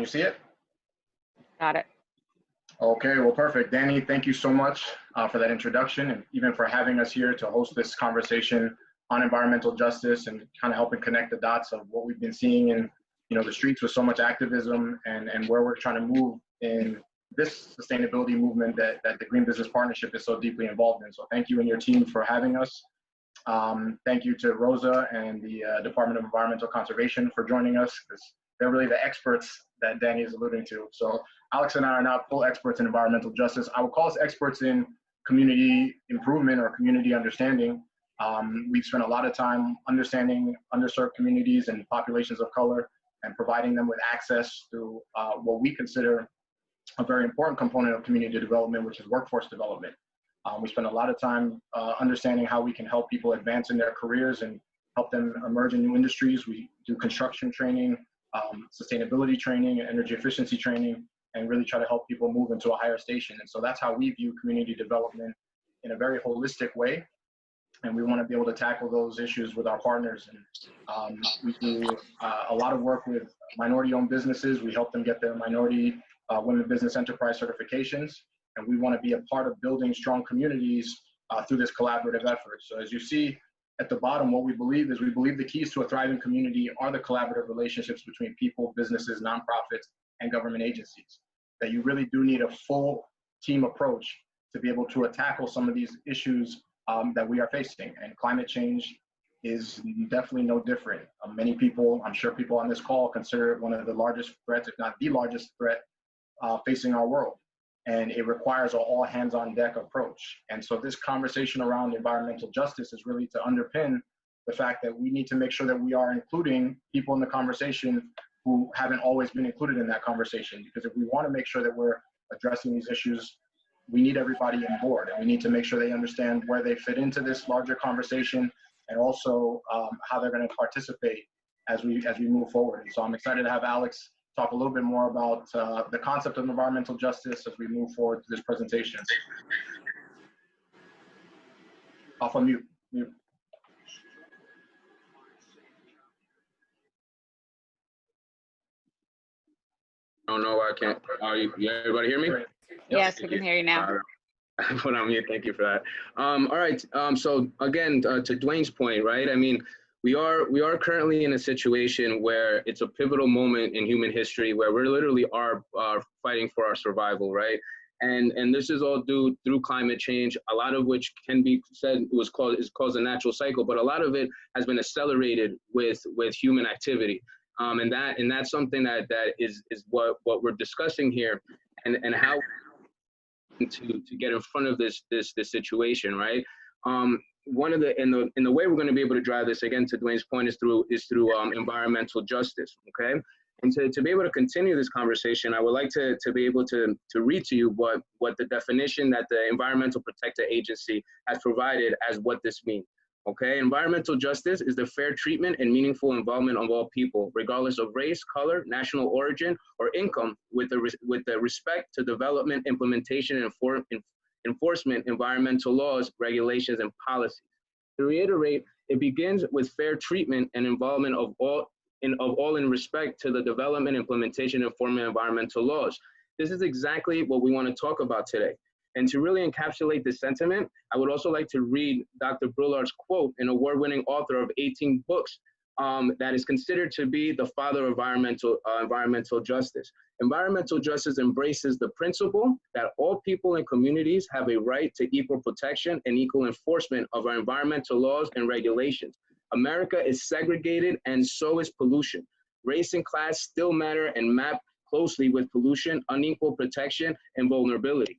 you see it? Got it. Okay, well, perfect. Danny, thank you so much for that introduction and even for having us here to host this conversation on environmental justice and kind of helping connect the dots of what we've been seeing in the streets with so much activism and where we're trying to move in this sustainability movement that the Green Business Partnership is so deeply involved in. So thank you and your team for having us. Thank you to Rosa and the Department of Environmental Conservation for joining us, because they're really the experts that Danny is alluding to. So Alex and I are now full experts in environmental justice. I would call us experts in community improvement or community understanding. We've spent a lot of time understanding underserved communities and populations of color and providing them with access through what we consider a very important component of community development, which is workforce development. We spend a lot of time understanding how we can help people advance in their careers and help them emerge in new industries. We do construction training, sustainability training, and energy efficiency training, and really try to help people move into a higher station. And so that's how we view community development in a very holistic way. And we want to be able to tackle those issues with our partners. And we do a lot of work with minority-owned businesses. We help them get their minority women business enterprise certifications. And we want to be a part of building strong communities through this collaborative effort. So as you see at the bottom, what we believe is the keys to a thriving community are the collaborative relationships between people, businesses, nonprofits, and government agencies. That you really do need a full team approach to be able to tackle some of these issues that we are facing. And climate change is definitely no different. Many people, I'm sure people on this call, consider it one of the largest threats, if not the largest threat facing our world. And it requires an all hands on deck approach. And so this conversation around environmental justice is really to underpin the fact that we need to make sure that we are including people in the conversation who haven't always been included in that conversation. Because if we want to make sure that we're addressing these issues, we need everybody on board, and we need to make sure they understand where they fit into this larger conversation, and also how they're going to participate as we move forward. And so I'm excited to have Alex talk a little bit more about the concept of environmental justice as we move forward to this presentation. Off on mute. I don't know why I can't. Everybody hear me? Yes, we can hear you now. I put on mute. Thank you for that. All right. So again, to Dwayne's point, right? I mean, we are currently in a situation where it's a pivotal moment in human history where we literally are fighting for our survival, right? And this is all due through climate change, a lot of which can be said is caused a natural cycle, but a lot of it has been accelerated with human activity. And that's something that is what we're discussing here, and how to get in front of this situation, right? One of the way we're going to be able to drive this, again, to Dwayne's point, is through environmental justice, okay? And to be able to continue this conversation, I would like to be able to read to you what the definition that the Environmental Protector Agency has provided as what this means. Okay, environmental justice is the fair treatment and meaningful involvement of all people, regardless of race, color, national origin, or income, with the respect to development, implementation, and enforcement environmental laws, regulations, and policies. To reiterate, it begins with fair treatment and involvement of all in respect to the development, implementation, and enforcement environmental laws. This is exactly what we want to talk about today. And to really encapsulate this sentiment, I would also like to read Dr. Brouillard's quote, an award-winning author of 18 books, that is considered to be the father of environmental justice. Environmental justice embraces the principle that all people and communities have a right to equal protection and equal enforcement of our environmental laws and regulations. America is segregated, and so is pollution. Race and class still matter and map closely with pollution, unequal protection, and vulnerability.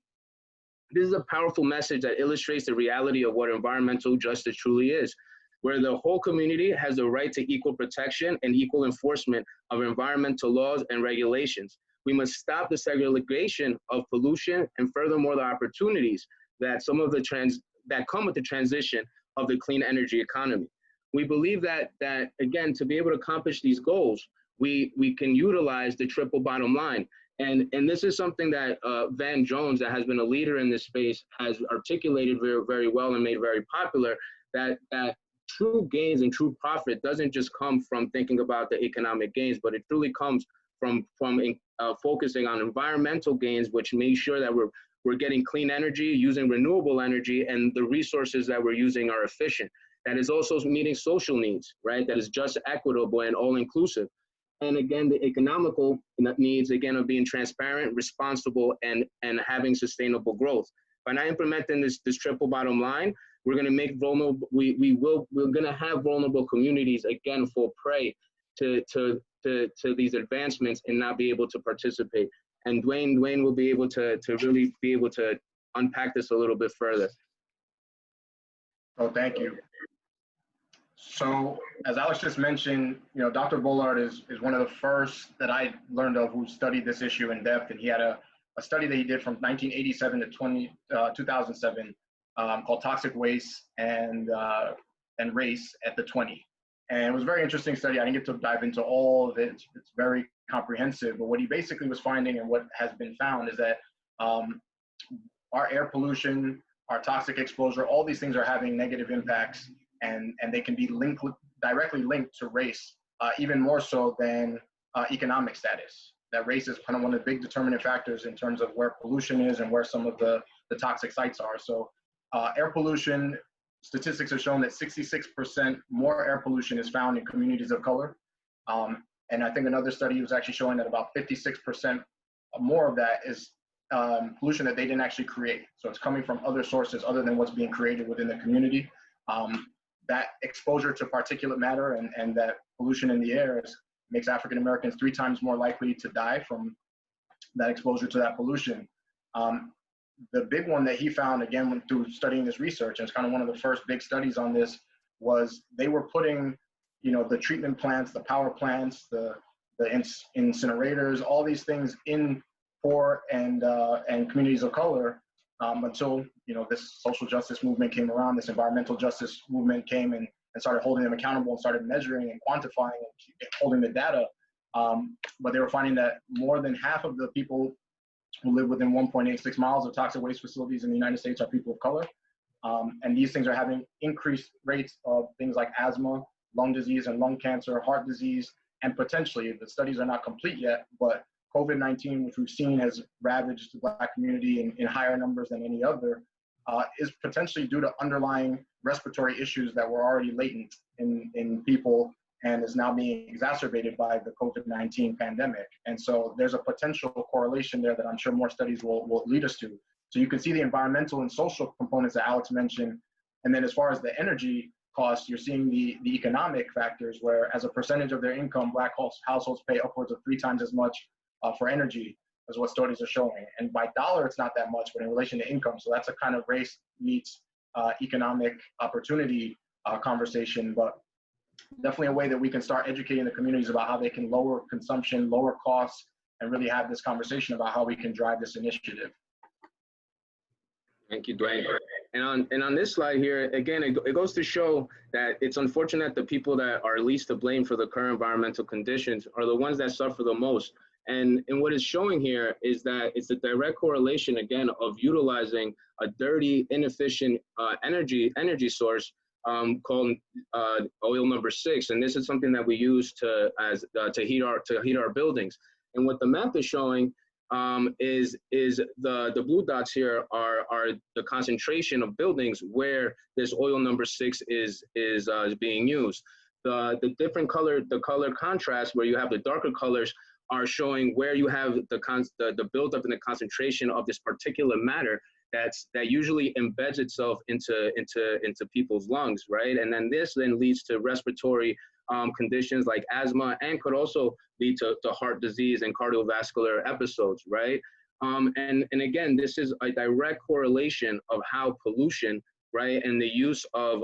This is a powerful message that illustrates the reality of what environmental justice truly is, where the whole community has the right to equal protection and equal enforcement of environmental laws and regulations. We must stop the segregation of pollution, and furthermore, the opportunities that that come with the transition of the clean energy economy. We believe that again, to be able to accomplish these goals, we can utilize the triple bottom line. And this is something that Van Jones, that has been a leader in this space, has articulated very, very well and made very popular, that true gains and true profit doesn't just come from thinking about the economic gains, but it truly comes focusing on environmental gains, which make sure that we're getting clean energy, using renewable energy, and the resources that we're using are efficient. That is also meeting social needs, right? That is just, equitable, and all inclusive. And again, the economical needs, again, of being transparent, responsible, and having sustainable growth. By not implementing this triple bottom line, we're going to make vulnerable, we're going to have vulnerable communities again fall prey to these advancements and not be able to participate. And Dwayne will be able to really be able to unpack this a little bit further. Oh, thank you. So as Alex just mentioned, Dr. Bullard is one of the first that I learned of who studied this issue in depth, and he had a study that he did from 1987 to 2007 called Toxic Waste and Race at the 20. And it was a very interesting study. I didn't get to dive into all of it. It's very comprehensive, but what he basically was finding and what has been found is that our air pollution, our toxic exposure, all these things are having negative impacts, and they can be directly linked to race, even more so than economic status. That race is kind of one of the big determinant factors in terms of where pollution is and where some of the toxic sites are. So air pollution, statistics have shown that 66% more air pollution is found in communities of color. And I think another study was actually showing that about 56% more of that is pollution that they didn't actually create. So it's coming from other sources other than what's being created within the community. That exposure to particulate matter and that pollution in the air makes African Americans 3 times more likely to die from that exposure to that pollution. The big one that he found, again, through studying this research, and it's kind of one of the first big studies on this, was they were putting, the treatment plants, the power plants, the incinerators, all these things in poor and communities of color until, this social justice movement came around, this environmental justice movement came and started holding them accountable and started measuring and quantifying and holding the data. But they were finding that more than half of the people who live within 1.86 miles of toxic waste facilities in the United States are people of color. And these things are having increased rates of things like asthma, lung disease and lung cancer, heart disease, and potentially, the studies are not complete yet, but COVID-19, which we've seen has ravaged the Black community in higher numbers than any other, is potentially due to underlying respiratory issues that were already latent in people and is now being exacerbated by the COVID-19 pandemic. And so there's a potential correlation there that I'm sure more studies will lead us to. So you can see the environmental and social components that Alex mentioned. And then as far as the energy costs, you're seeing the economic factors where as a percentage of their income, Black households pay upwards of 3 times as much for energy as what studies are showing. And by dollar, it's not that much, but in relation to income. So that's a kind of race meets economic opportunity conversation, but definitely a way that we can start educating the communities about how they can lower consumption, lower costs, and really have this conversation about how we can drive this initiative. Thank you, Dwayne. And on this slide here, again, it goes to show that it's unfortunate the people that are least to blame for the current environmental conditions are the ones that suffer the most. And what it's showing here is that it's a direct correlation, again, of utilizing a dirty, inefficient energy source called oil number 6. And this is something that we use to heat our buildings. And what the map is showing is the blue dots here are the concentration of buildings where this oil number 6 is being used. The different color contrast where you have the darker colors are showing where you have the buildup and the concentration of this particulate matter that usually embeds itself into people's lungs, right? And then this leads to respiratory conditions like asthma and could also lead to heart disease and cardiovascular episodes, right? And again, this is a direct correlation of how pollution, right, and the use of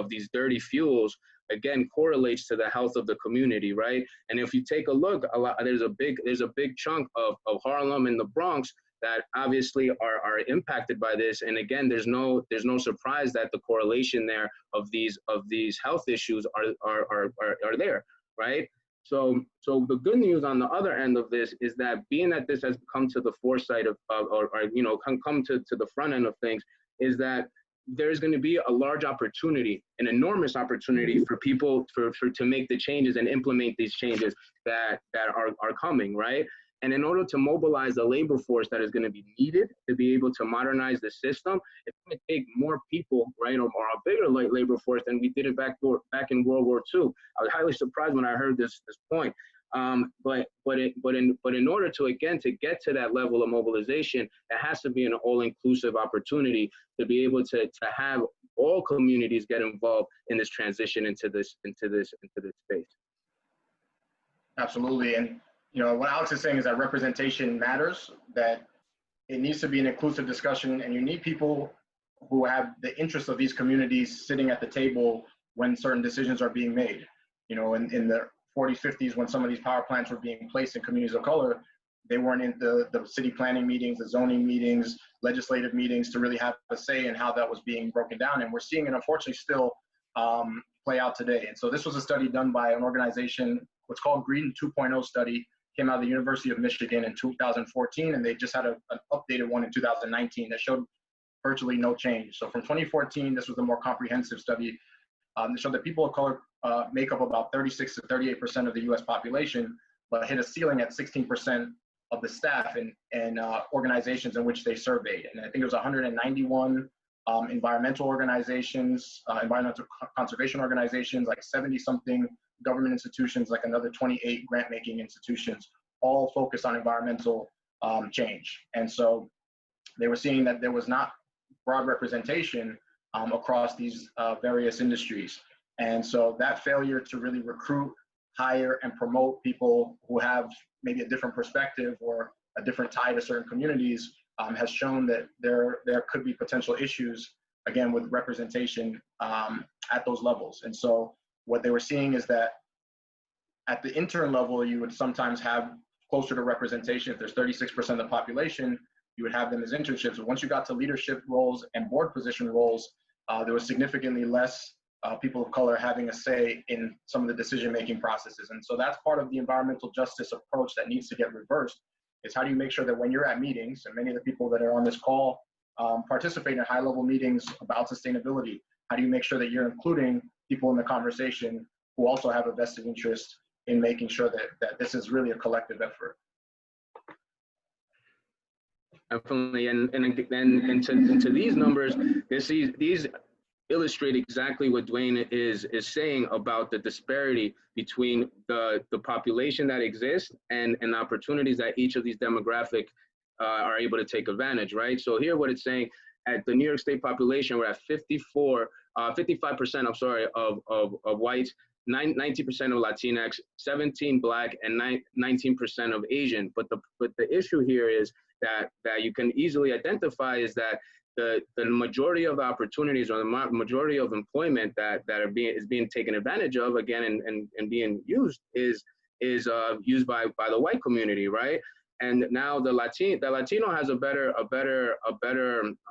these dirty fuels again correlates to the health of the community, right? And if you take a look, there's a big chunk of Harlem and the Bronx that obviously are impacted by this. And again, there's no surprise that the correlation there of these health issues are there, right? So the good news on the other end of this is that being that this has come to the foresight come to the front end of things, is that there's going to be a large opportunity, an enormous opportunity for people to make the changes and implement these changes that are coming, right? And in order to mobilize the labor force that is going to be needed to be able to modernize the system, it's going to take more people, right, or a bigger labor force than we did it back in World War II. I was highly surprised when I heard this point. But in order to get to that level of mobilization, it has to be an all-inclusive opportunity to be able to have all communities get involved in this transition into this space. Absolutely. And you know, what Alex is saying is that representation matters, that it needs to be an inclusive discussion, and you need people who have the interests of these communities sitting at the table when certain decisions are being made. You know, in the 40s, 50s, when some of these power plants were being placed in communities of color, they weren't in the city planning meetings, the zoning meetings, legislative meetings to really have a say in how that was being broken down. And we're seeing it, unfortunately, still play out today. And so this was a study done by an organization, what's called Green 2.0 study, came out of the University of Michigan in 2014, and they just had an updated one in 2019 that showed virtually no change. So from 2014, this was a more comprehensive study that showed that people of color make up about 36 to 38% of the US population, but hit a ceiling at 16% of the staff in organizations in which they surveyed. And I think it was 191 environmental organizations, environmental conservation organizations, like 70-something government institutions, like another 28 grant-making institutions, all focused on environmental change. And so they were seeing that there was not broad representation across these various industries. And so that failure to really recruit, hire, and promote people who have maybe a different perspective or a different tie to certain communities has shown that there could be potential issues, again, with representation at those levels. And so what they were seeing is that at the intern level, you would sometimes have closer to representation. If there's 36% of the population, you would have them as internships. But once you got to leadership roles and board position roles, there was significantly less people of color having a say in some of the decision-making processes. And so that's part of the environmental justice approach that needs to get reversed, is how do you make sure that when you're at meetings, and many of the people that are on this call participate in high-level meetings about sustainability, how do you make sure that you're including people in the conversation who also have a vested interest in making sure that this is really a collective effort? Definitely, and to these numbers, these illustrate exactly what Dwayne is saying about the disparity between the population that exists and opportunities that each of these demographic are able to take advantage, right? So here what it's saying, at the New York State population, we're at 55%, I'm sorry, of whites, 19% of Latinx, 17 Black, and 19% of Asian. But the issue here is that you can easily identify is that the majority of the opportunities or the majority of employment that is being taken advantage of, again, and being used is used by the white community, right? And now the Latino has a better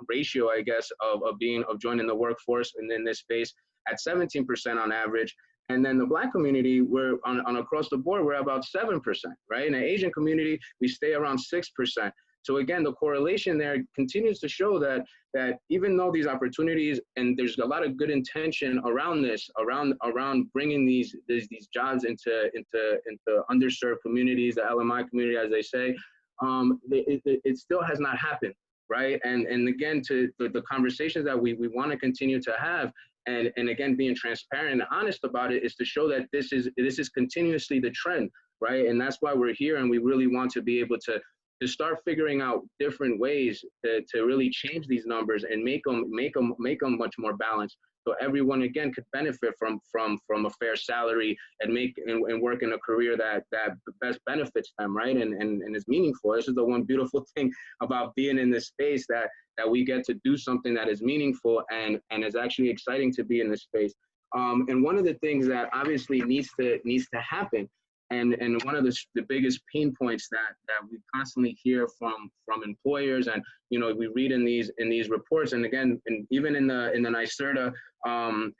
ratio, I guess, of joining the workforce and in this space at 17% on average. And then the Black community, we're on across the board, we're about 7%, right? In the Asian community, we stay around 6%. So again, the correlation there continues to show that even though these opportunities, and there's a lot of good intention around this, around bringing these jobs into underserved communities, the LMI community, as they say, it still has not happened, right? And again, to the conversations that we want to continue to have, and again, being transparent and honest about it, is to show that this is continuously the trend, right? And that's why we're here, and we really want to be able to start figuring out different ways to really change these numbers and make them much more balanced, so everyone again could benefit from a fair salary and work in a career that best benefits them, right? And is meaningful. This is the one beautiful thing about being in this space, that we get to do something that is meaningful and is actually exciting to be in this space. And one of the things that obviously needs to happen, and one of the biggest pain points that we constantly hear from employers, and we read in these reports, and again, and even in the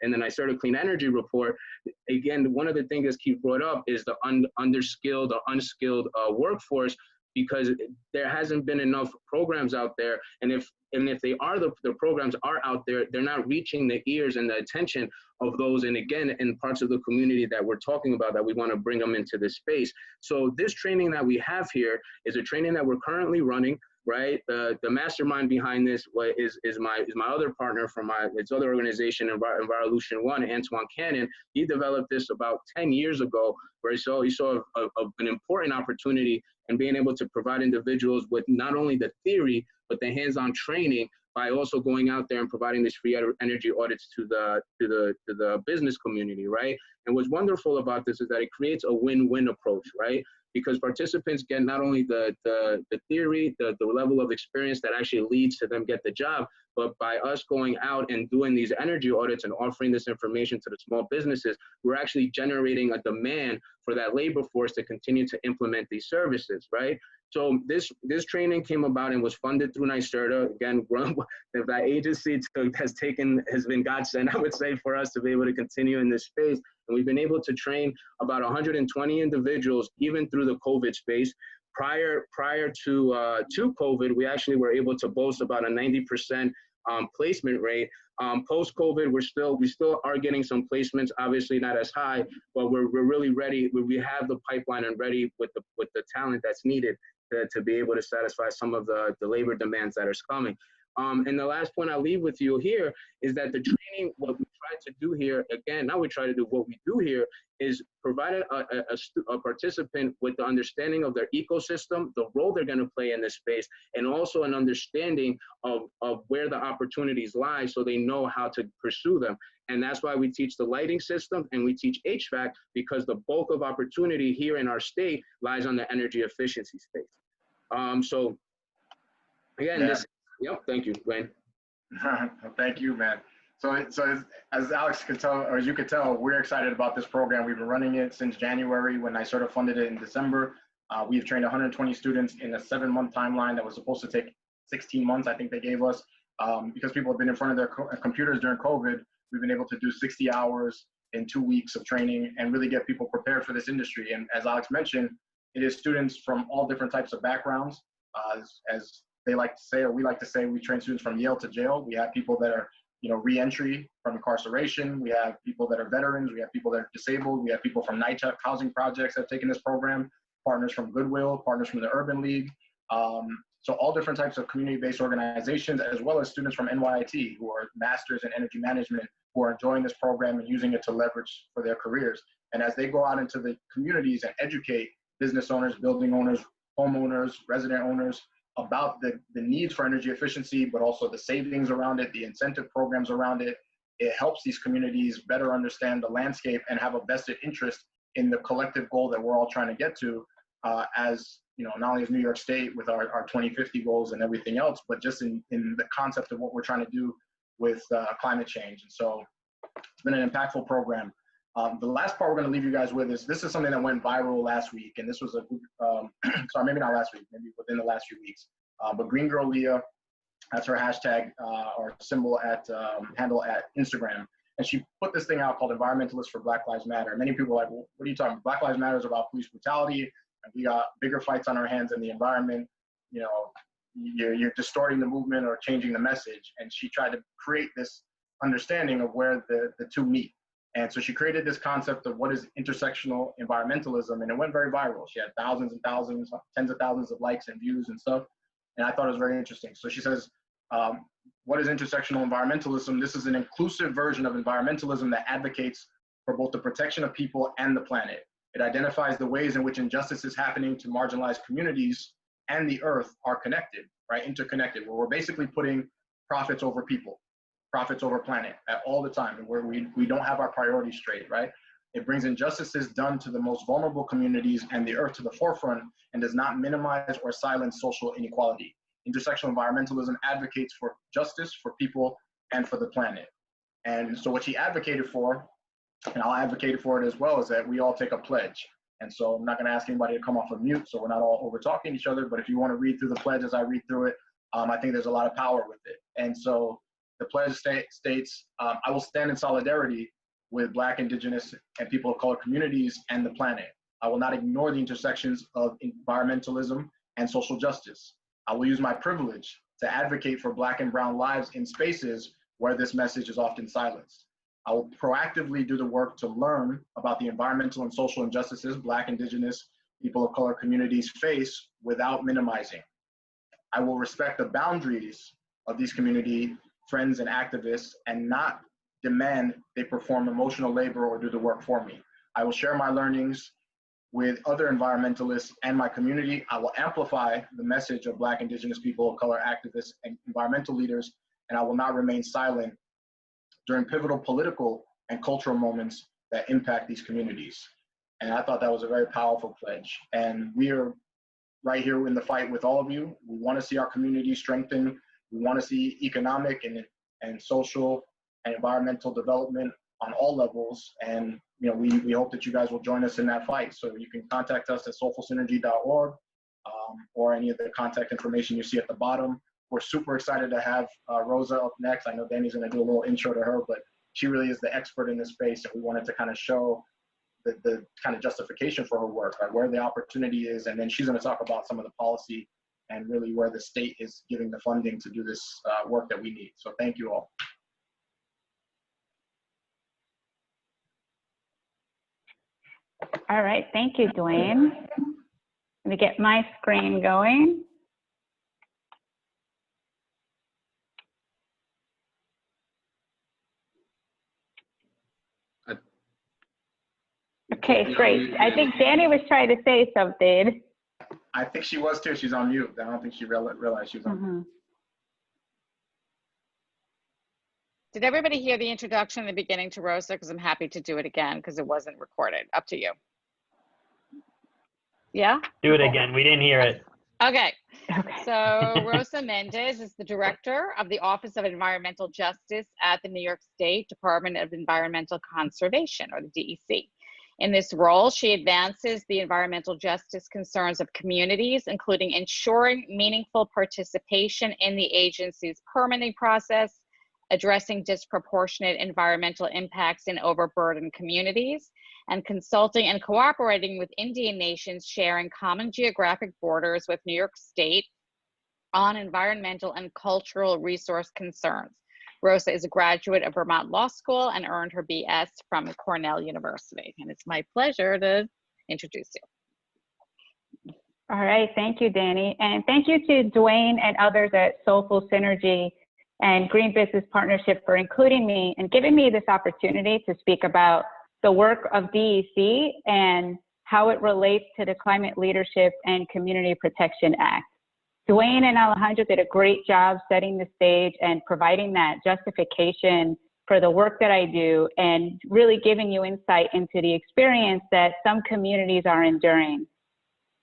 NYSERDA Clean Energy report, again, one of the things that keep brought up is the unskilled workforce, because there hasn't been enough programs out there. And if they are, the programs are out there, they're not reaching the ears and the attention of those, and again, in parts of the community that we're talking about, that we want to bring them into this space. So this training that we have here is a training that we're currently running, right? The mastermind behind this is my other partner from its other organization, Envivolution One, Antoine Cannon. He developed this about 10 years ago, where he saw an important opportunity in being able to provide individuals with not only the theory, but the hands-on training, by also going out there and providing these free energy audits to the business community, right? And what's wonderful about this is that it creates a win-win approach, right? Because participants get not only the theory, the level of experience that actually leads to them get the job, but by us going out and doing these energy audits and offering this information to the small businesses, we're actually generating a demand for that labor force to continue to implement these services, right? So this training came about and was funded through NYSERDA. Again, that agency has been godsend, I would say, for us to be able to continue in this space. And we've been able to train about 120 individuals, even through the COVID space. Prior to COVID, we actually were able to boast about a 90% placement rate. Post-COVID, we still are getting some placements, obviously not as high, but we're really ready. We have the pipeline and ready with the talent that's needed to be able to satisfy some of the labor demands that are coming. And the last point I'll leave with you here is that the training, what we try to do here, again, not we try to do, what we do here is provide a participant with the understanding of their ecosystem, the role they're going to play in this space, and also an understanding of where the opportunities lie, so they know how to pursue them. And that's why we teach the lighting system and we teach HVAC, because the bulk of opportunity here in our state lies on the energy efficiency space. So again, yep, thank you, Dwayne. Thank you, man. So as Alex could tell, or as you could tell, we're excited about this program. We've been running it since January, when I sort of funded it in December. We've trained 120 students in a 7-month timeline that was supposed to take 16 months, I think they gave us. Because people have been in front of their computers during COVID, we've been able to do 60 hours in 2 weeks of training and really get people prepared for this industry. And as Alex mentioned, it is students from all different types of backgrounds. As they like to say, or we like to say, we train students from Yale to jail. We have people that are, re-entry from incarceration. We have people that are veterans. We have people that are disabled. We have people from NITEP housing projects that have taken this program, partners from Goodwill, partners from the Urban League. So all different types of community-based organizations, as well as students from NYIT who are masters in energy management, who are enjoying this program and using it to leverage for their careers. And as they go out into the communities and educate business owners, building owners, homeowners, resident owners about the needs for energy efficiency, but also the savings around it, the incentive programs around it, it helps these communities better understand the landscape and have a vested interest in the collective goal that we're all trying to get to, as not only as New York State with our 2050 goals and everything else, but just in the concept of what we're trying to do with climate change. And so it's been an impactful program. The last part we're going to leave you guys with is, this is something that went viral last week. And this was sorry, maybe not last week, maybe within the last few weeks. But Green Girl Leah, that's her hashtag or symbol handle at Instagram. And she put this thing out called Environmentalists for Black Lives Matter. Many people are like, well, what are you talking about? Black Lives Matter is about police brutality. And we got bigger fights on our hands in the environment. You're distorting the movement or changing the message. And she tried to create this understanding of where the two meet. And so she created this concept of what is intersectional environmentalism, and it went very viral. She had thousands and thousands, tens of thousands of likes and views and stuff. And I thought it was very interesting. So she says, what is intersectional environmentalism? This is an inclusive version of environmentalism that advocates for both the protection of people and the planet. It identifies the ways in which injustice is happening to marginalized communities and the earth are connected, right? Interconnected, where we're basically putting profits over people, profits over planet at all the time, and where we don't have our priorities straight, right? It brings injustices done to the most vulnerable communities and the earth to the forefront, and does not minimize or silence social inequality. Intersectional environmentalism advocates for justice for people and for the planet. And so what she advocated for, and I'll advocate for it as well, is that we all take a pledge. And so I'm not going to ask anybody to come off of mute, so we're not all over talking each other, but if you want to read through the pledge as I read through it, I think there's a lot of power with it. And so the pledge states, I will stand in solidarity with Black, Indigenous, and people of color communities and the planet. I will not ignore the intersections of environmentalism and social justice. I will use my privilege to advocate for Black and brown lives in spaces where this message is often silenced. I will proactively do the work to learn about the environmental and social injustices Black, Indigenous, people of color communities face without minimizing. I will respect the boundaries of these community friends and activists and not demand they perform emotional labor or do the work for me. I will share my learnings with other environmentalists and my community. I will amplify the message of Black, Indigenous, people of color activists and environmental leaders, and I will not remain silent during pivotal political and cultural moments that impact these communities. And I thought that was a very powerful pledge. And we are right here in the fight with all of you. We want to see our community strengthen. We want to see economic and social and environmental development on all levels. And we hope that you guys will join us in that fight. So you can contact us at soulfulsynergy.org or any of the contact information you see at the bottom. We're super excited to have Rosa up next. I know Danny's going to do a little intro to her, but she really is the expert in this space, and we wanted to kind of show the kind of justification for her work, right? Where the opportunity is, and then she's going to talk about some of the policy and really where the state is giving the funding to do this work that we need. So thank you all. All right, thank you, Dwayne. Let me get my screen going. Okay, great. I think Danny was trying to say something. I think she was too. She's on mute. I don't think she realized she was on mute. Did everybody hear the introduction in the beginning to Rosa? Because I'm happy to do it again because it wasn't recorded. Up to you. Yeah? Do it again. We didn't hear it. Okay. So Rosa Méndez is the director of the Office of Environmental Justice at the New York State Department of Environmental Conservation, or the DEC. In this role, she advances the environmental justice concerns of communities, including ensuring meaningful participation in the agency's permitting process, addressing disproportionate environmental impacts in overburdened communities, and consulting and cooperating with Indian nations sharing common geographic borders with New York State on environmental and cultural resource concerns. Rosa is a graduate of Vermont Law School and earned her BS from Cornell University. And it's my pleasure to introduce you. All right, thank you, Danny. And thank you to Dwayne and others at Soulful Synergy and Green Business Partnership for including me and giving me this opportunity to speak about the work of DEC and how it relates to the Climate Leadership and Community Protection Act. Dwayne and Alejandro did a great job setting the stage and providing that justification for the work that I do and really giving you insight into the experience that some communities are enduring.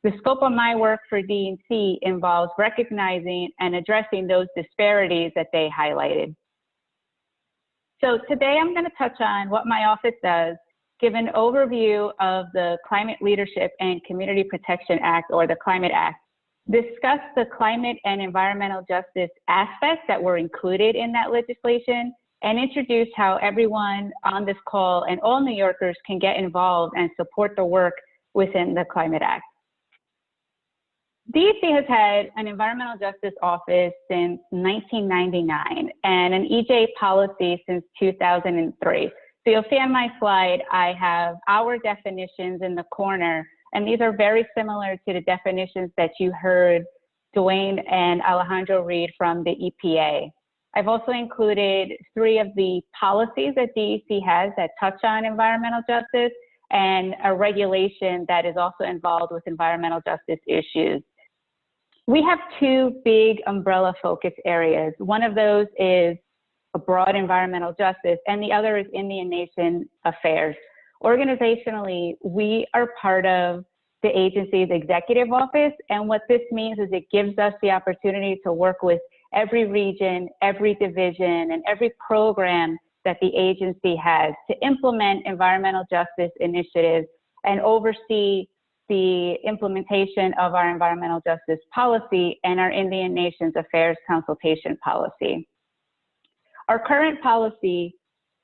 The scope of my work for DEC involves recognizing and addressing those disparities that they highlighted. So today I'm going to touch on what my office does, give an overview of the Climate Leadership and Community Protection Act, or the Climate Act, discuss the climate and environmental justice aspects that were included in that legislation, and introduce how everyone on this call and all New Yorkers can get involved and support the work within the Climate Act. DEC has had an environmental justice office since 1999 and an EJ policy since 2003. So you'll see on my slide, I have our definitions in the corner, and these are very similar to the definitions that you heard Dwayne and Alejandro read from the EPA. I've also included 3 of the policies that DEC has that touch on environmental justice and a regulation that is also involved with environmental justice issues. We have 2 big umbrella focus areas. One of those is a broad environmental justice, and the other is Indian Nation affairs. Organizationally, we are part of the agency's executive office, and what this means is it gives us the opportunity to work with every region, every division, and every program that the agency has to implement environmental justice initiatives and oversee the implementation of our environmental justice policy and our Indian Nations Affairs consultation policy. Our current policy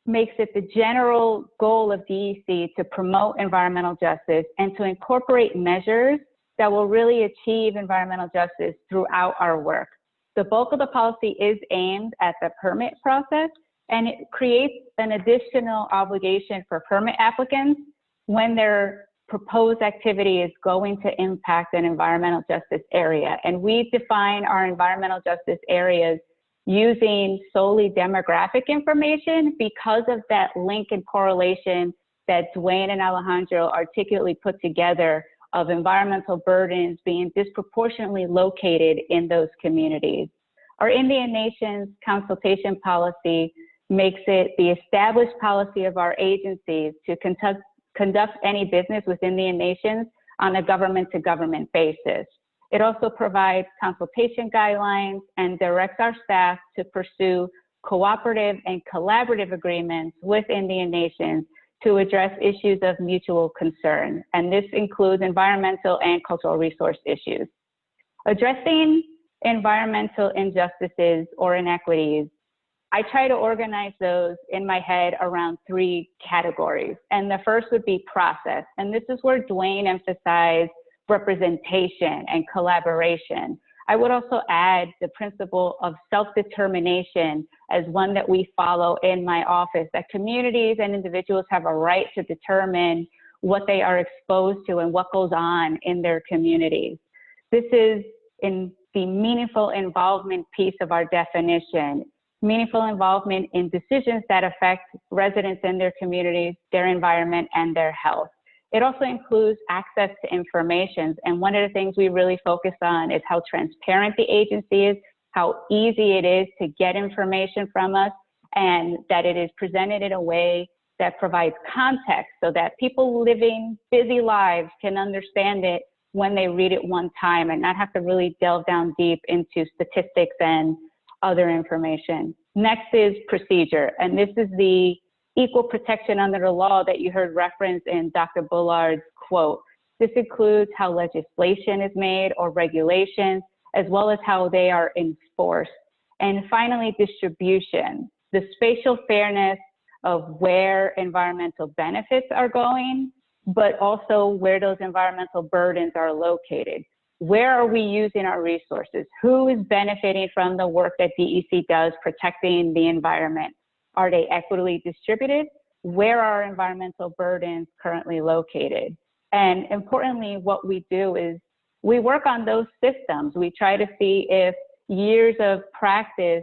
makes it the general goal of DEC to promote environmental justice and to incorporate measures that will really achieve environmental justice throughout our work. The bulk of the policy is aimed at the permit process, and it creates an additional obligation for permit applicants when their proposed activity is going to impact an environmental justice area. And we define our environmental justice areas using solely demographic information because of that link and correlation that Dwayne and Alejandro articulately put together of environmental burdens being disproportionately located in those communities. Our Indian Nations consultation policy makes it the established policy of our agencies to conduct any business with Indian nations on a government-to-government basis. It also provides consultation guidelines and directs our staff to pursue cooperative and collaborative agreements with Indian nations to address issues of mutual concern. And this includes environmental and cultural resource issues. Addressing environmental injustices or inequities, I try to organize those in my head around 3 categories. And the first would be process. And this is where Dwayne emphasized representation and collaboration. I would also add the principle of self-determination as one that we follow in my office, that communities and individuals have a right to determine what they are exposed to and what goes on in their communities. This is in the meaningful involvement piece of our definition, meaningful involvement in decisions that affect residents in their communities, their environment, and their health. It also includes access to information. And one of the things we really focus on is how transparent the agency is, how easy it is to get information from us, and that it is presented in a way that provides context so that people living busy lives can understand it when they read it one time and not have to really delve down deep into statistics and other information. Next is procedure, and this is the equal protection under the law that you heard referenced in Dr. Bullard's quote. This includes how legislation is made or regulations, as well as how they are enforced. And finally, distribution, the spatial fairness of where environmental benefits are going, but also where those environmental burdens are located. Where are we using our resources? Who is benefiting from the work that DEC does protecting the environment? Are they equitably distributed? Where are environmental burdens currently located? And importantly, what we do is we work on those systems. We try to see if years of practice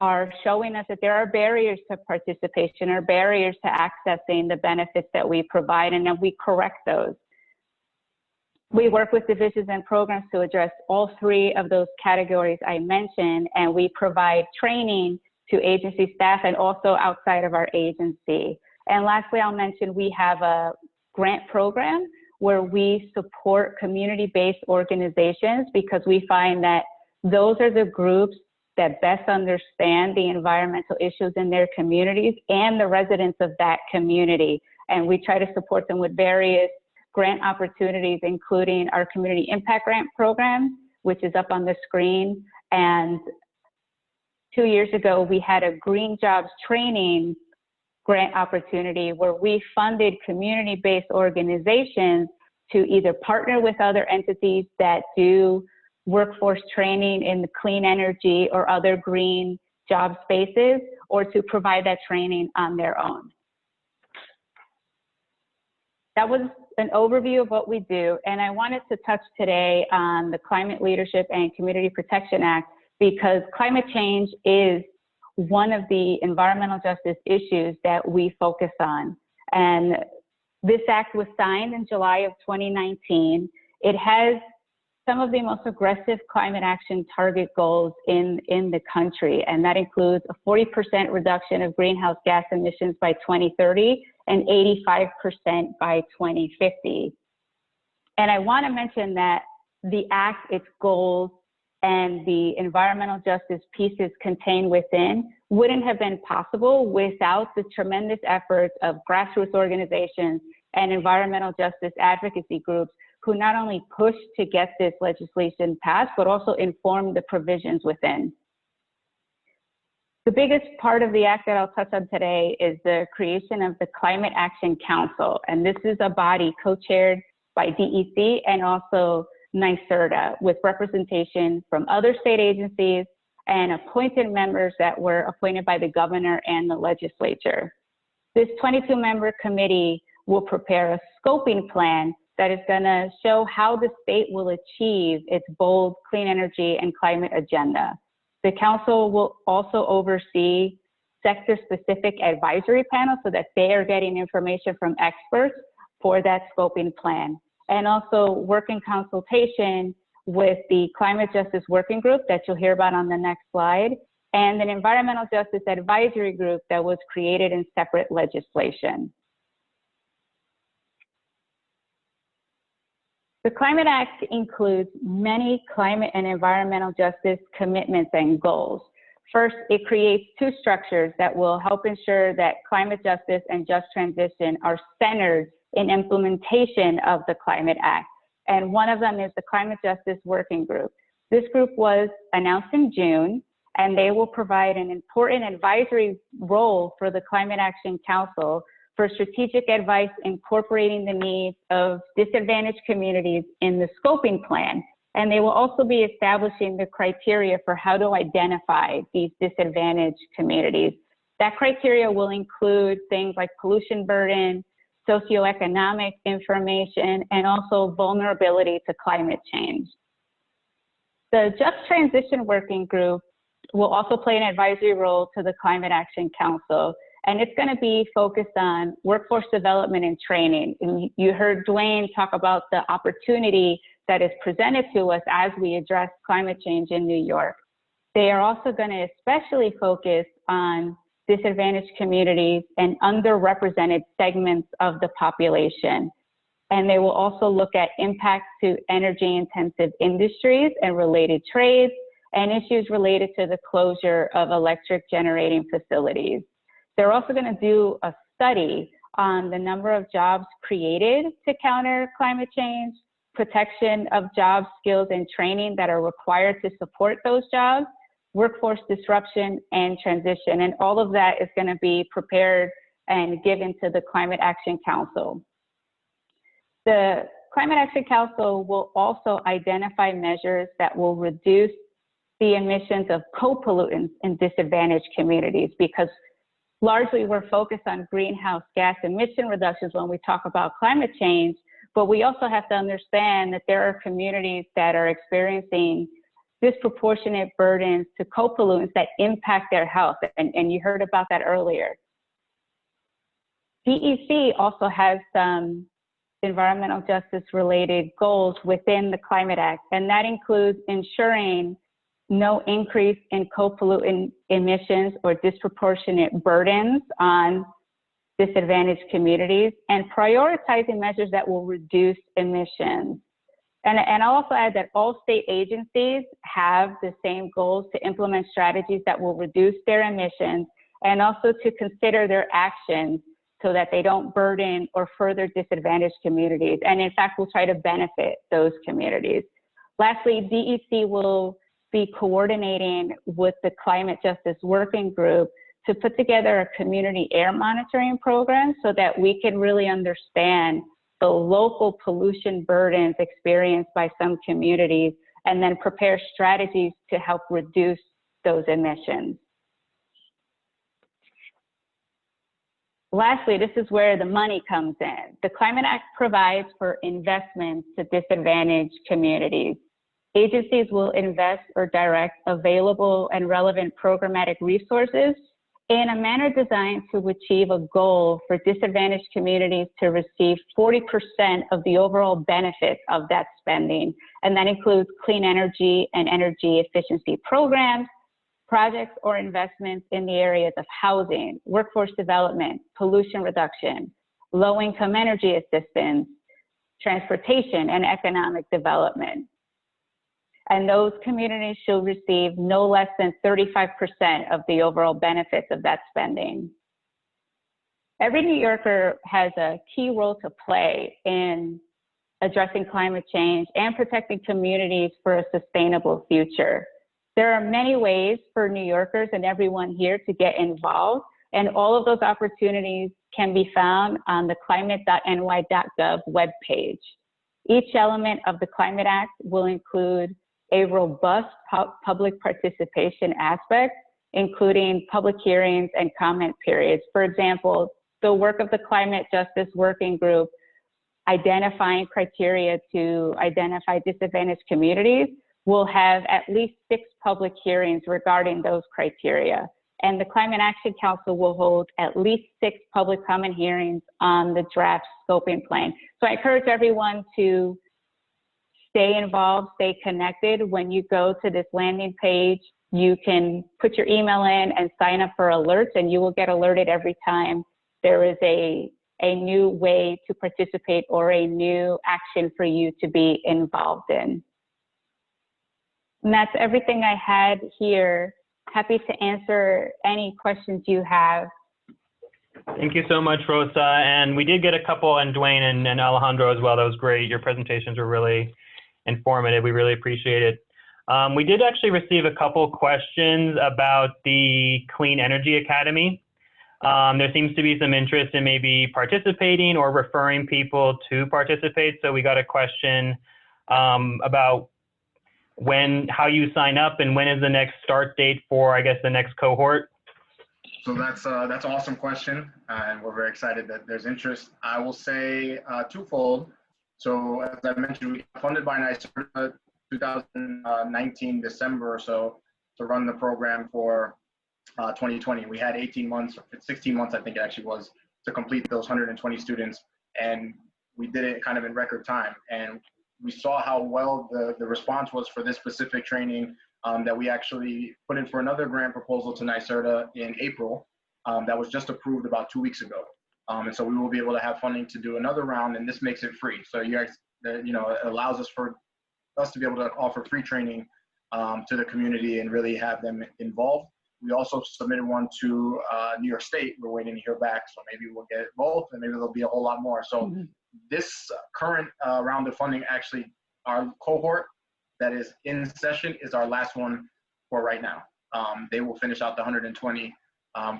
are showing us that there are barriers to participation or barriers to accessing the benefits that we provide, and then we correct those. We work with divisions and programs to address all 3 of those categories I mentioned, and we provide training to agency staff and also outside of our agency. And lastly, I'll mention we have a grant program where we support community-based organizations because we find that those are the groups that best understand the environmental issues in their communities and the residents of that community. And we try to support them with various grant opportunities, including our community impact grant program, which is up on the screen. And 2 years ago, we had a green jobs training grant opportunity where we funded community-based organizations to either partner with other entities that do workforce training in the clean energy or other green job spaces, or to provide that training on their own. That was an overview of what we do, and I wanted to touch today on the Climate Leadership and Community Protection Act because climate change is one of the environmental justice issues that we focus on. And this act was signed in July of 2019. It has some of the most aggressive climate action target goals in the country, and that includes a 40% reduction of greenhouse gas emissions by 2030 and 85% by 2050. And I want to mention that the act, its goals, and the environmental justice pieces contained within wouldn't have been possible without the tremendous efforts of grassroots organizations and environmental justice advocacy groups who not only pushed to get this legislation passed, but also informed the provisions within. The biggest part of the act that I'll touch on today is the creation of the Climate Action Council. And this is a body co-chaired by DEC and also NYSERDA, with representation from other state agencies and appointed members that were appointed by the governor and the legislature. This 22-member committee will prepare a scoping plan that is going to show how the state will achieve its bold clean energy and climate agenda. The council will also oversee sector-specific advisory panels so that they are getting information from experts for that scoping plan, and also work in consultation with the Climate Justice Working Group that you'll hear about on the next slide, and an Environmental Justice Advisory Group that was created in separate legislation. The Climate Act includes many climate and environmental justice commitments and goals. First, it creates two structures that will help ensure that climate justice and just transition are centered in implementation of the Climate Act. And one of them is the Climate Justice Working Group. This group was announced in June, and they will provide an important advisory role for the Climate Action Council for strategic advice incorporating the needs of disadvantaged communities in the scoping plan. And they will also be establishing the criteria for how to identify these disadvantaged communities. That criteria will include things like pollution burden, socioeconomic information, and also vulnerability to climate change. The Just Transition Working Group will also play an advisory role to the Climate Action Council, and it's going to be focused on workforce development and training. And you heard Dwayne talk about the opportunity that is presented to us as we address climate change in New York. They are also going to especially focus on disadvantaged communities and underrepresented segments of the population. And they will also look at impacts to energy-intensive industries and related trades, and issues related to the closure of electric generating facilities. They're also going to do a study on the number of jobs created to counter climate change, protection of jobs, skills, and training that are required to support those jobs, workforce disruption, and transition. And all of that is going to be prepared and given to the Climate Action Council. The Climate Action Council will also identify measures that will reduce the emissions of co-pollutants in disadvantaged communities, because largely we're focused on greenhouse gas emission reductions when we talk about climate change, but we also have to understand that there are communities that are experiencing disproportionate burdens to co-pollutants that impact their health, and you heard about that earlier. DEC also has some environmental justice related goals within the Climate Act, and that includes ensuring no increase in co-pollutant emissions or disproportionate burdens on disadvantaged communities, and prioritizing measures that will reduce emissions. And I'll also add that all state agencies have the same goals to implement strategies that will reduce their emissions, and also to consider their actions so that they don't burden or further disadvantaged communities, and in fact will try to benefit those communities. Lastly, DEC will be coordinating with the Climate Justice Working Group to put together a community air monitoring program so that we can really understand the local pollution burdens experienced by some communities, and then prepare strategies to help reduce those emissions. Lastly, this is where the money comes in. The Climate Act provides for investments to disadvantaged communities. Agencies will invest or direct available and relevant programmatic resources in a manner designed to achieve a goal for disadvantaged communities to receive 40% of the overall benefits of that spending. And that includes clean energy and energy efficiency programs, projects or investments in the areas of housing, workforce development, pollution reduction, low-income energy assistance, transportation, and economic development. And those communities should receive no less than 35% of the overall benefits of that spending. Every New Yorker has a key role to play in addressing climate change and protecting communities for a sustainable future. There are many ways for New Yorkers and everyone here to get involved, and all of those opportunities can be found on the climate.ny.gov webpage. Each element of the Climate Act will include a robust public participation aspect, including public hearings and comment periods. For example, the work of the Climate Justice Working Group identifying criteria to identify disadvantaged communities will have at least 6 public hearings regarding those criteria. And the Climate Action Council will hold at least 6 public comment hearings on the draft scoping plan. So I encourage everyone to stay involved, stay connected. When you go to this landing page, you can put your email in and sign up for alerts, and you will get alerted every time there is a new way to participate or a new action for you to be involved in. And that's everything I had here. Happy to answer any questions you have. Thank you so much, Rosa. And we did get a couple, and Dwayne and Alejandro as well. That was great. Your presentations were really informative. We really appreciate it. We did actually receive a couple questions about the Clean Energy Academy. There seems to be some interest in maybe participating or referring people to participate. So we got a question about how you sign up and when is the next start date for, I guess, the next cohort. So that's an awesome question, and we're very excited that there's interest. I will say twofold. So as I mentioned, we got funded by NYSERDA 2019 December or so to run the program for 2020. We had 18 months, 16 months I think it actually was, to complete those 120 students, and we did it kind of in record time. And we saw how well the response was for this specific training, that we actually put in for another grant proposal to NYSERDA in April that was just approved about 2 weeks ago. And so we will be able to have funding to do another round, and this makes it free. So you guys, it allows us to be able to offer free training to the community and really have them involved. We also submitted one to New York State. We're waiting to hear back, so maybe we'll get both, and maybe there'll be a whole lot more. So this current round of funding, actually, our cohort that is in session is our last one for right now. They will finish out the 120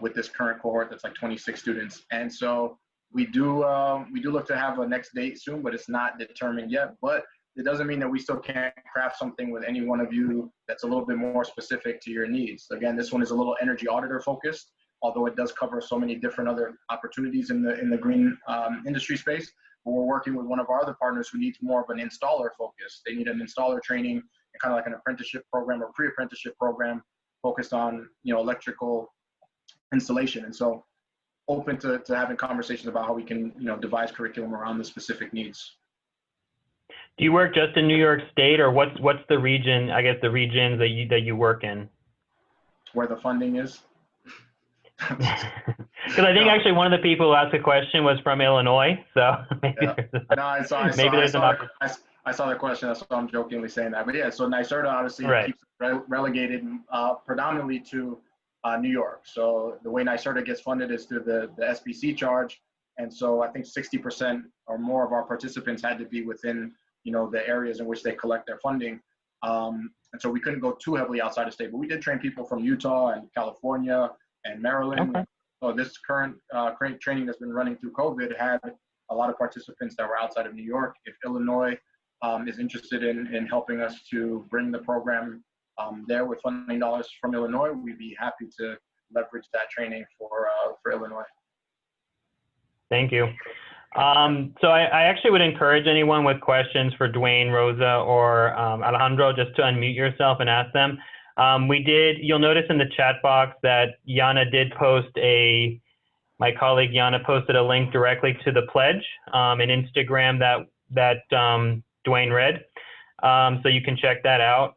with this current cohort that's like 26 students. And so we do look to have a next date soon, but it's not determined yet. But it doesn't mean that we still can't craft something with any one of you that's a little bit more specific to your needs. Again, this one is a little energy auditor focused, although it does cover so many different other opportunities in the green industry space. But we're working with one of our other partners who needs more of an installer focus. They need an installer training, kind of like an apprenticeship program or pre-apprenticeship program focused on electrical installation. And so open to having conversations about how we can devise curriculum around the specific needs. Do you work just in New York State, or what's the region, I guess the regions that you work in? Where the funding is? Because I think actually one of the people who asked the question was from Illinois, so maybe I saw the question. That's why I'm jokingly saying that. But yeah, so NYSERDA obviously keeps relegated predominantly to New York. So the way NYSERDA gets funded is through the SBC charge, and so I think 60% or more of our participants had to be within the areas in which they collect their funding. And so we couldn't go too heavily outside of state, but we did train people from Utah and California and Maryland. Okay. So this current training that's been running through COVID had a lot of participants that were outside of New York. If Illinois is interested in helping us to bring the program there with funding dollars from Illinois, we'd be happy to leverage that training for Illinois. Thank you. So I actually would encourage anyone with questions for Dwayne, Rosa, or Alejandro just to unmute yourself and ask them. You'll notice in the chat box that Yana did post my colleague Yana posted a link directly to the pledge in Instagram that Dwayne read. So you can check that out.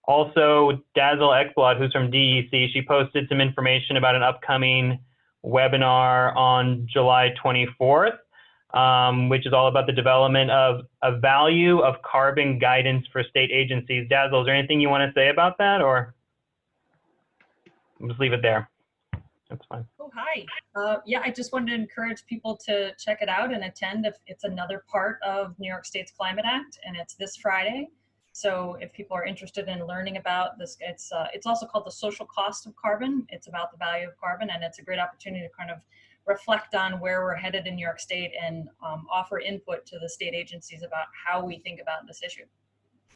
Also, Dazzle Ekblad, who's from DEC, she posted some information about an upcoming webinar on July 24th, which is all about the development of a value of carbon guidance for state agencies. Dazzle, is there anything you want to say about that, or I'll just leave it there? That's fine. Oh, hi. Yeah, I just wanted to encourage people to check it out and attend if it's another part of New York State's Climate Act, and it's this Friday. So if people are interested in learning about this, it's also called the social cost of carbon. It's about the value of carbon, and it's a great opportunity to kind of reflect on where we're headed in New York State and offer input to the state agencies about how we think about this issue.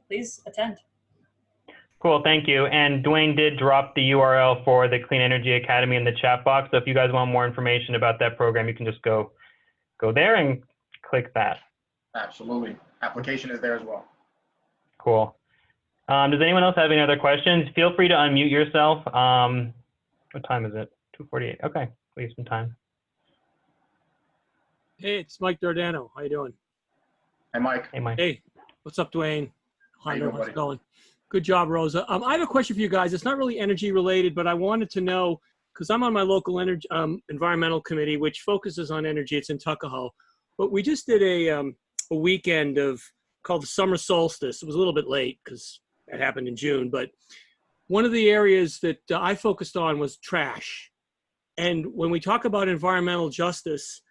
Please attend. Cool, thank you. And Dwayne did drop the URL for the Clean Energy Academy in the chat box. So if you guys want more information about that program, you can just go there and click that. Absolutely. Application is there as well. Cool. Does anyone else have any other questions? Feel free to unmute yourself. What time is it? 2:48. Okay, we have some time. Hey, it's Mike Giordano. How you doing? Hey, Mike. Hey, Mike. Hey, what's up, Dwayne? How you doing, How's buddy? it going? Good job, Rosa. I have a question for you guys. It's not really energy related, but I wanted to know, because I'm on my local energy, environmental committee, which focuses on energy. It's in Tuckahoe. But we just did a weekend called the summer solstice. It was a little bit late because it happened in June, but one of the areas that I focused on was trash. And when we talk about environmental justice,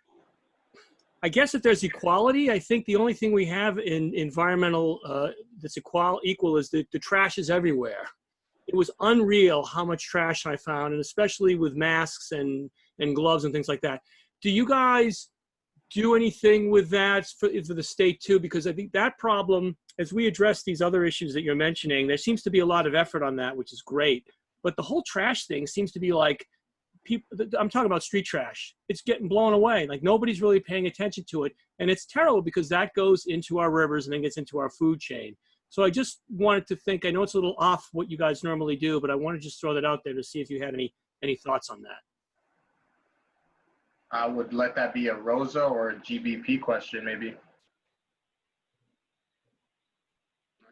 I guess if there's equality, I think the only thing we have in environmental that's equal is that the trash is everywhere. It was unreal how much trash I found, and especially with masks and gloves and things like that. Do you guys do anything with that for the state too? Because I think that problem, as we address these other issues that you're mentioning, there seems to be a lot of effort on that, which is great. But the whole trash thing seems to be like, I'm talking about street trash. It's getting blown away. Like nobody's really paying attention to it. And it's terrible because that goes into our rivers and then gets into our food chain. So I just wanted to think, I know it's a little off what you guys normally do, but I want to just throw that out there to see if you had any thoughts on that. I would let that be a Rosa or a GBP question, maybe.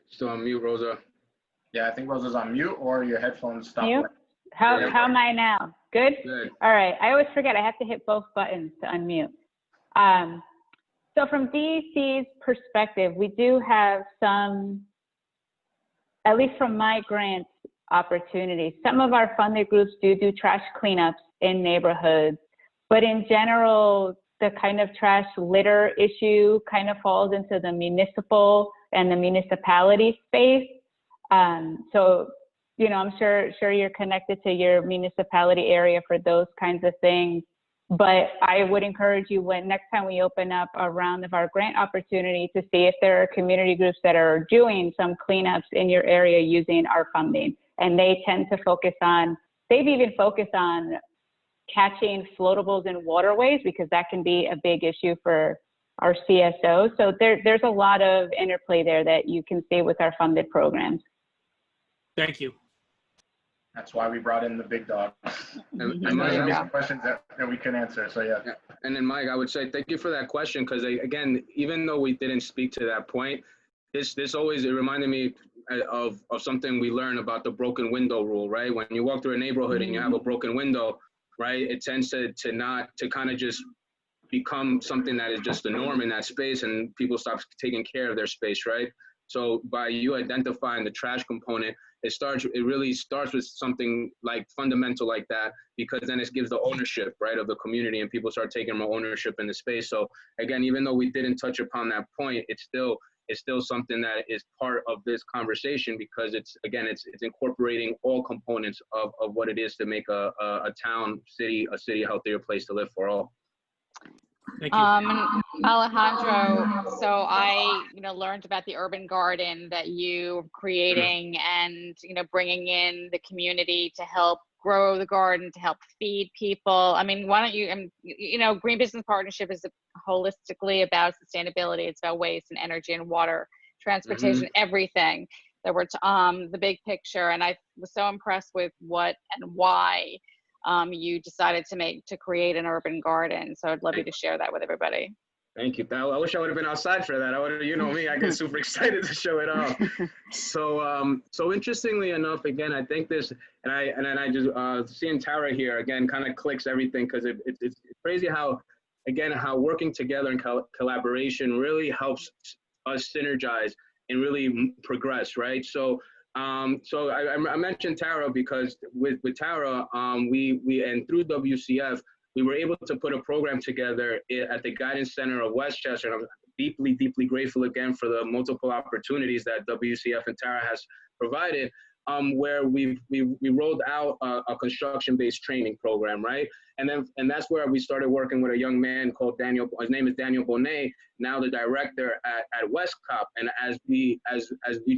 Still on mute, Rosa. Yeah, I think Rosa's on mute or your headphones stopped. Mute? How am I now? Good? Good. All right. I always forget I have to hit both buttons to unmute. So from DEC's perspective, we do have some, at least from my grant opportunities, some of our funded groups do trash cleanups in neighborhoods, but in general, the kind of trash litter issue kind of falls into the municipal and the municipality space. So, you know, I'm sure you're connected to your municipality area for those kinds of things. But I would encourage you, when next time we open up a round of our grant opportunity, to see if there are community groups that are doing some cleanups in your area using our funding. And they tend to focus on, they've even focused on catching floatables in waterways, because that can be a big issue for our CSO. So there's a lot of interplay there that you can see with our funded programs. Thank you. That's why we brought in the big dog. And There's Mike, gonna be some questions that we can answer, so yeah. and then Mike, I would say thank you for that question, because again, even though we didn't speak to that point, this always, it reminded me of something we learned about the broken window rule, right? When you walk through a neighborhood and you have a broken window, right, it tends to kind of just become something that is just the norm in that space, and people stop taking care of their space, right? So by you identifying the trash component, it really starts with something like fundamental like that, because then it gives the ownership, right, of the community, and people start taking more ownership in the space. So again, even though we didn't touch upon that point, it's still something that is part of this conversation, because it's incorporating all components of what it is to make a city a healthier place to live for all. Thank you. Alejandro, so I, learned about the urban garden that you are creating and, bringing in the community to help grow the garden, to help feed people. I mean, why don't you, Green Business Partnership is holistically about sustainability. It's about waste and energy and water, transportation, everything. That we're the big picture. And I was so impressed with what and why you decided to create an urban garden. So I'd love you to share that with everybody. Thank you. I wish I would have been outside for that. I would have, me, I get super excited to show it off. So interestingly enough, again, I think this, and I just seeing Tara here again kind of clicks everything, because it's crazy how working together and collaboration really helps us synergize and really progress, right? So I mentioned Tara because with Tara, we and through WCF, we were able to put a program together at the Guidance Center of Westchester. And I'm deeply, deeply grateful again for the multiple opportunities that WCF and Tara has provided. where we rolled out a construction-based training program, right? And that's where we started working with a young man called Daniel. His name is Daniel Bonet, now the director at Westcop. And as we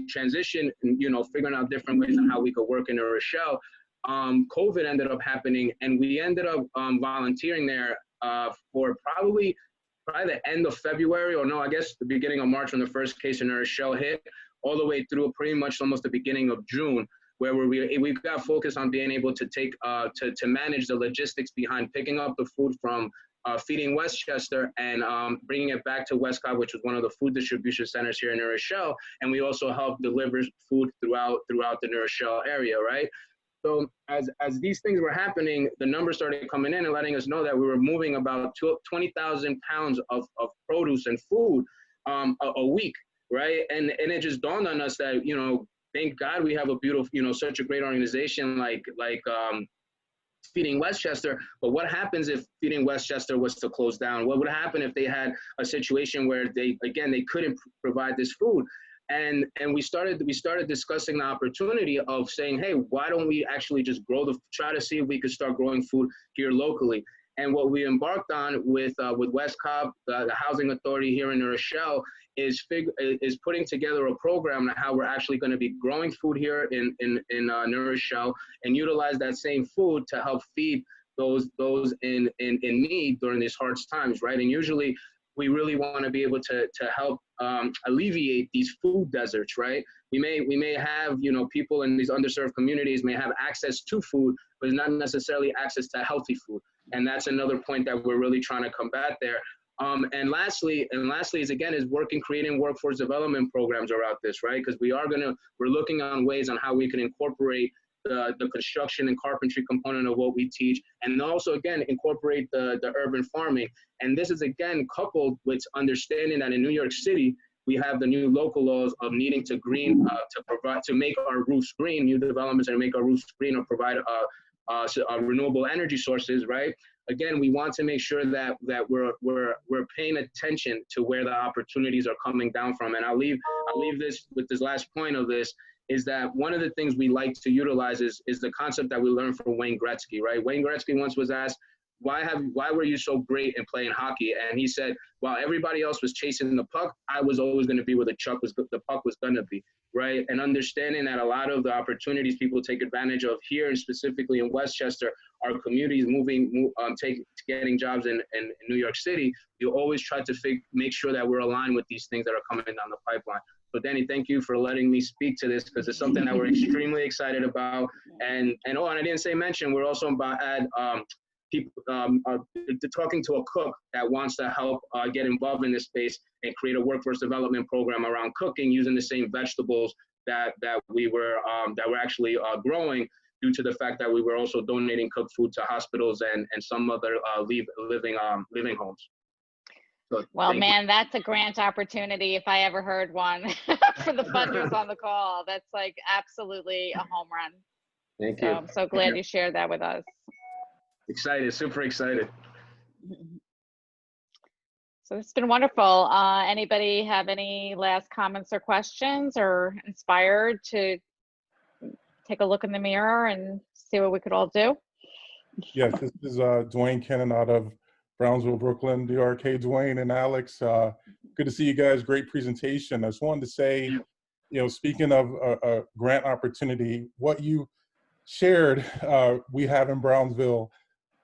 transition, you know, figuring out different ways on how we could work in New Rochelle, COVID ended up happening, and we ended up volunteering there for probably the end of February, or no, I guess the beginning of March, when the first case in New Rochelle hit, all the way through pretty much almost the beginning of June, where we got focused on being able to take to manage the logistics behind picking up the food from Feeding Westchester and bringing it back to Westcott, which was one of the food distribution centers here in New Rochelle. And we also helped deliver food throughout the New Rochelle area, right? So as these things were happening, the numbers started coming in and letting us know that we were moving about 20,000 pounds of produce and food a week, right? And it just dawned on us that, you know, thank God we have a beautiful, you know, such a great organization like Feeding Westchester. But what happens if Feeding Westchester was to close down? What would happen if they had a situation where they couldn't provide this food? And we started discussing the opportunity of saying, hey, why don't we actually just try to see if we could start growing food here locally? And what we embarked on with Westcop, the housing authority here in New Rochelle, is putting together a program on how we're actually going to be growing food here in New Rochelle and utilize that same food to help feed those in need during these hard times, right? And usually we really want to be able to help alleviate these food deserts, right? We may have, you know, people in these underserved communities may have access to food, but not necessarily access to healthy food. And that's another point that we're really trying to combat there. And lastly is creating workforce development programs around this, right? Because we're looking on ways on how we can incorporate the construction and carpentry component of what we teach, and also again incorporate the urban farming. And this is again coupled with understanding that in New York City we have the new local laws of needing to green to make our roofs green, new developments and make our roofs green or provide renewable energy sources, right? Again, we want to make sure that we're paying attention to where the opportunities are coming down from. And I'll leave this with this last point of this, is that one of the things we like to utilize is the concept that we learned from Wayne Gretzky, right? Wayne Gretzky once was asked, why were you so great in playing hockey? And he said, while everybody else was chasing the puck, I was always going to be where the puck was going to be, right? And understanding that a lot of the opportunities people take advantage of here, and specifically in Westchester, our communities getting jobs in New York City, you always try to make sure that we're aligned with these things that are coming down the pipeline. So Danny, thank you for letting me speak to this, because it's something that we're extremely excited about. And I didn't mention, we're also about to add people talking to a cook that wants to help get involved in this space and create a workforce development program around cooking using the same vegetables that we're actually growing, due to the fact that we were also donating cooked food to hospitals and some other living homes. So, well, man, that's a grant opportunity if I ever heard one for the funders on the call. That's like absolutely a home run. Thank you. I'm so glad you shared that with us. Excited, super excited. So it's been wonderful. Anybody have any last comments or questions, or inspired to take a look in the mirror and see what we could all do? Yes, this is Dwayne Kennan out of Brownsville, Brooklyn, DRK. Dwayne and Alex, good to see you guys. Great presentation. I just wanted to say, you know, speaking of a grant opportunity, what you shared, we have in Brownsville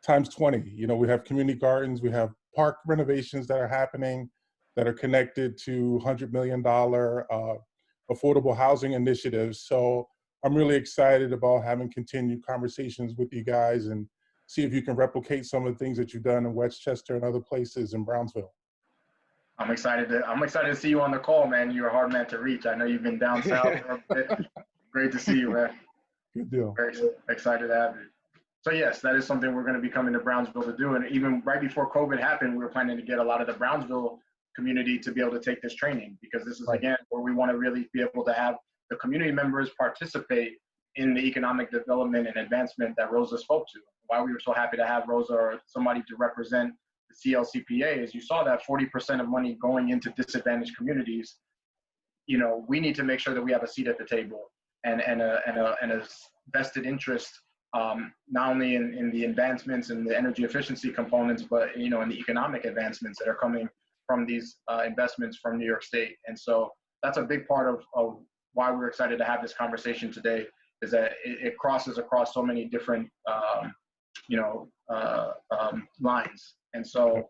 times 20. You know, we have community gardens, we have park renovations that are happening that are connected to $100 million affordable housing initiatives. So I'm really excited about having continued conversations with you guys and see if you can replicate some of the things that you've done in Westchester and other places in Brownsville. I'm excited to see you on the call, man. You're a hard man to reach. I know you've been down south for a bit. Great to see you, man. Good deal. Very excited to have you. So yes, that is something we're going to be coming to Brownsville to do. And even right before COVID happened, we were planning to get a lot of the Brownsville community to be able to take this training, because this is, again, where we want to really be able to have the community members participate in the economic development and advancement that Rosa spoke to. Why we were so happy to have Rosa or somebody to represent the CLCPA is you saw that 40% of money going into disadvantaged communities. You know, we need to make sure that we have a seat at the table. and a vested interest, not only in the advancements and the energy efficiency components, but in the economic advancements that are coming from these investments from New York State. And so that's a big part of why we're excited to have this conversation today, is that it crosses across so many different lines. And so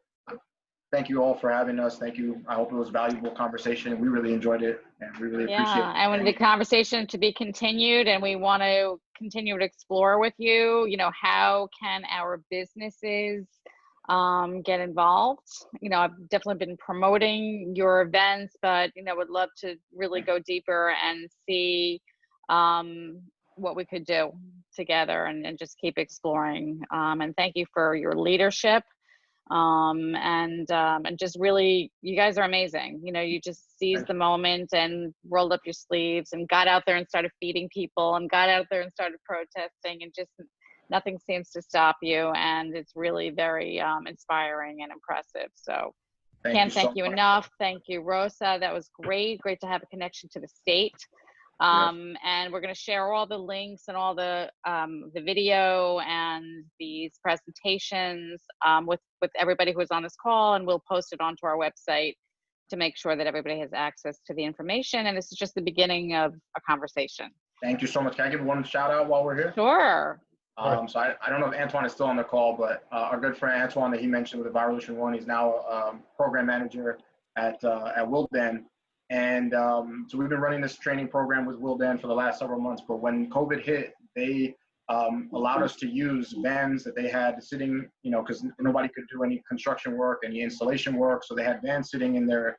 thank you all for having us. Thank you. I hope it was a valuable conversation. We really enjoyed it, and we really appreciate it. Yeah, I want the conversation to be continued, and we want to continue to explore with you, how can our businesses get involved? I've definitely been promoting your events, but, would love to really go deeper and see what we could do together and just keep exploring. And thank you for your leadership. And just really, you guys are amazing. You just seized the moment and rolled up your sleeves and got out there and started feeding people and got out there and started protesting, and just nothing seems to stop you. And it's really very inspiring and impressive. So can't thank you enough. Thank you, Rosa. That was great. Great to have a connection to the state. And we're going to share all the links and all the video and these presentations with everybody who is on this call, and we'll post it onto our website to make sure that everybody has access to the information. And this is just the beginning of a conversation. Thank you so much. Can I give one shout out while we're here? Sure. So I don't know if Antoine is still on the call, but our good friend Antoine that he mentioned with Evolution One, he's now a program manager at Wildan. And so we've been running this training program with Wildan for the last several months. But when COVID hit, they allowed us to use vans that they had sitting, because nobody could do any construction work, any installation work. So they had vans sitting in their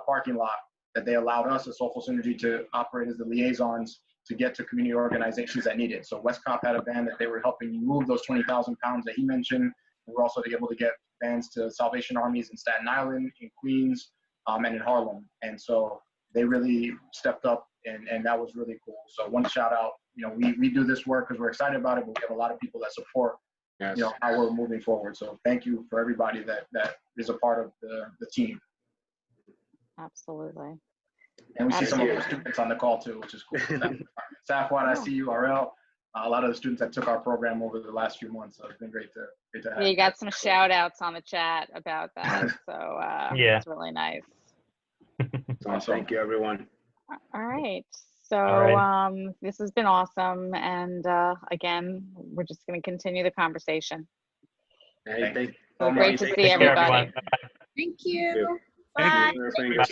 parking lot that they allowed us at Soulful Synergy to operate as the liaisons to get to community organizations that need it. So Westcop had a van that they were helping move those 20,000 pounds that he mentioned. We were also able to get vans to Salvation Armies in Staten Island, in Queens, and in Harlem. And so they really stepped up, and that was really cool. So one shout out, we do this work because we're excited about it, but we have a lot of people that support, how we're moving forward. So thank you for everybody that is a part of the team. Absolutely. And we see some of the students on the call too, which is cool. Safwat, I see you, RL. A lot of the students that took our program over the last few months. So it's been great to have. Yeah, you got some shout outs on the chat about that. So it's really nice. Awesome. Thank you, everyone. All right. So this has been awesome. And again, we're just going to continue the conversation. Hey, so great to see everybody. Thank you. Bye. Thank you.